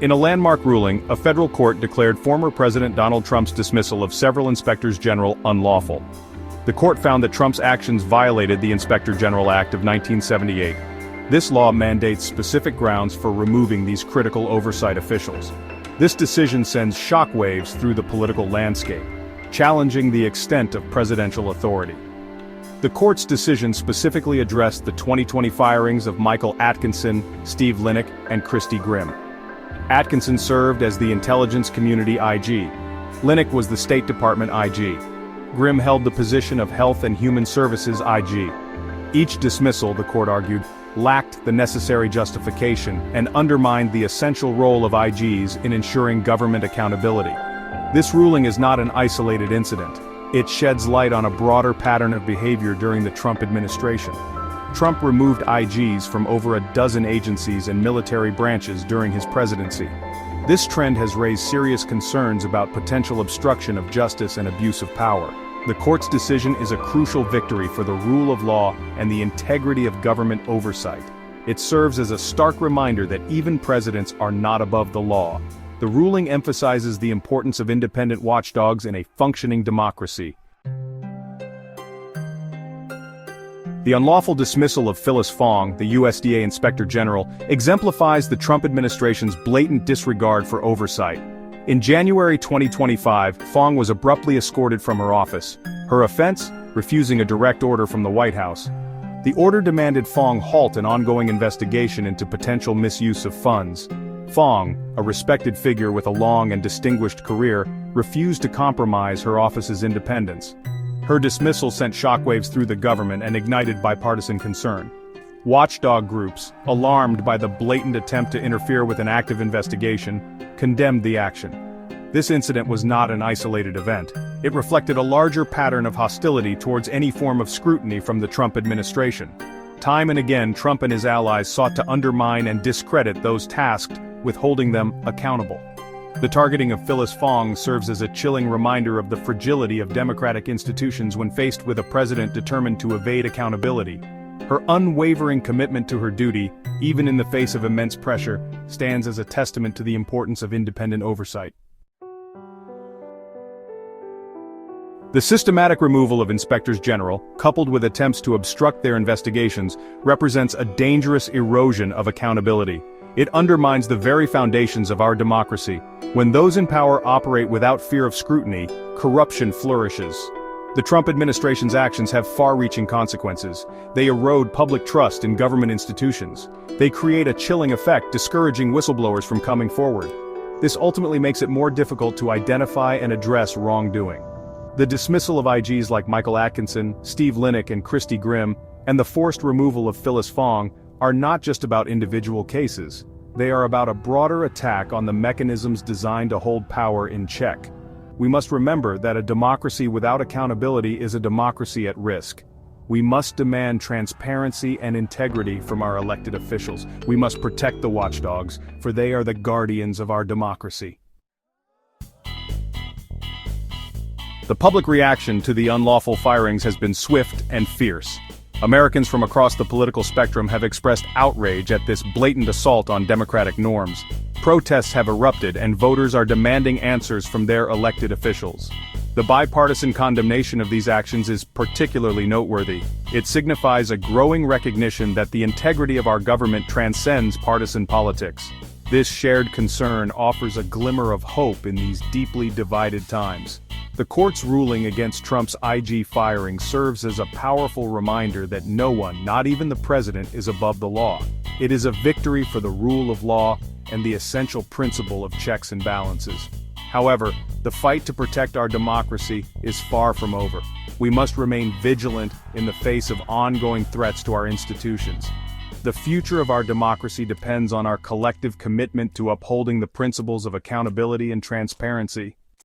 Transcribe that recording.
In a landmark ruling, a federal court declared former President Donald Trump's dismissal of several inspectors general unlawful. The court found that Trump's actions violated the Inspector General Act of 1978. This law mandates specific grounds for removing these critical oversight officials. This decision sends shockwaves through the political landscape, challenging the extent of presidential authority. The court's decision specifically addressed the 2020 firings of Michael Atkinson, Steve Linick, and Christy Grimm. Atkinson served as the intelligence community IG. Linick was the State Department IG. Grimm held the position of Health and Human Services IG. Each dismissal, the court argued, lacked the necessary justification and undermined the essential role of IGs in ensuring government accountability. This ruling is not an isolated incident. It sheds light on a broader pattern of behavior during the Trump administration. Trump removed IGs from over a dozen agencies and military branches during his presidency. This trend has raised serious concerns about potential obstruction of justice and abuse of power. The court's decision is a crucial victory for the rule of law and the integrity of government oversight. It serves as a stark reminder that even presidents are not above the law. The ruling emphasizes the importance of independent watchdogs in a functioning democracy. The unlawful dismissal of Phyllis Fong, the USDA Inspector General, exemplifies the Trump administration's blatant disregard for oversight. In January 2025, Fong was abruptly escorted from her office. Her offense? Refusing a direct order from the White House. The order demanded Fong halt an ongoing investigation into potential misuse of funds. Fong, a respected figure with a long and distinguished career, refused to compromise her office's independence. Her dismissal sent shockwaves through the government and ignited bipartisan concern. Watchdog groups, alarmed by the blatant attempt to interfere with an active investigation, condemned the action. This incident was not an isolated event. It reflected a larger pattern of hostility towards any form of scrutiny from the Trump administration. Time and again, Trump and his allies sought to undermine and discredit those tasked with holding them accountable. The targeting of Phyllis Fong serves as a chilling reminder of the fragility of democratic institutions when faced with a president determined to evade accountability. Her unwavering commitment to her duty, even in the face of immense pressure, stands as a testament to the importance of independent oversight. The systematic removal of inspectors general, coupled with attempts to obstruct their investigations, represents a dangerous erosion of accountability. It undermines the very foundations of our democracy. When those in power operate without fear of scrutiny, corruption flourishes. The Trump administration's actions have far-reaching consequences. They erode public trust in government institutions. They create a chilling effect, discouraging whistleblowers from coming forward. This ultimately makes it more difficult to identify and address wrongdoing. The dismissal of IGs like Michael Atkinson, Steve Linick, and Christy Grimm, and the forced removal of Phyllis Fong, are not just about individual cases. They are about a broader attack on the mechanisms designed to hold power in check. We must remember that a democracy without accountability is a democracy at risk. We must demand transparency and integrity from our elected officials. We must protect the watchdogs, for they are the guardians of our democracy. The public reaction to the unlawful firings has been swift and fierce. Americans from across the political spectrum have expressed outrage at this blatant assault on democratic norms. Protests have erupted and voters are demanding answers from their elected officials. The bipartisan condemnation of these actions is particularly noteworthy. It signifies a growing recognition that the integrity of our government transcends partisan politics. This shared concern offers a glimmer of hope in these deeply divided times. The court's ruling against Trump's IG firing serves as a powerful reminder that no one, not even the president, is above the law. It is a victory for the rule of law and the essential principle of checks and balances. However, the fight to protect our democracy is far from over. We must remain vigilant in the face of ongoing threats to our institutions. The future of our democracy depends on our collective commitment to upholding the principles of accountability and transparency.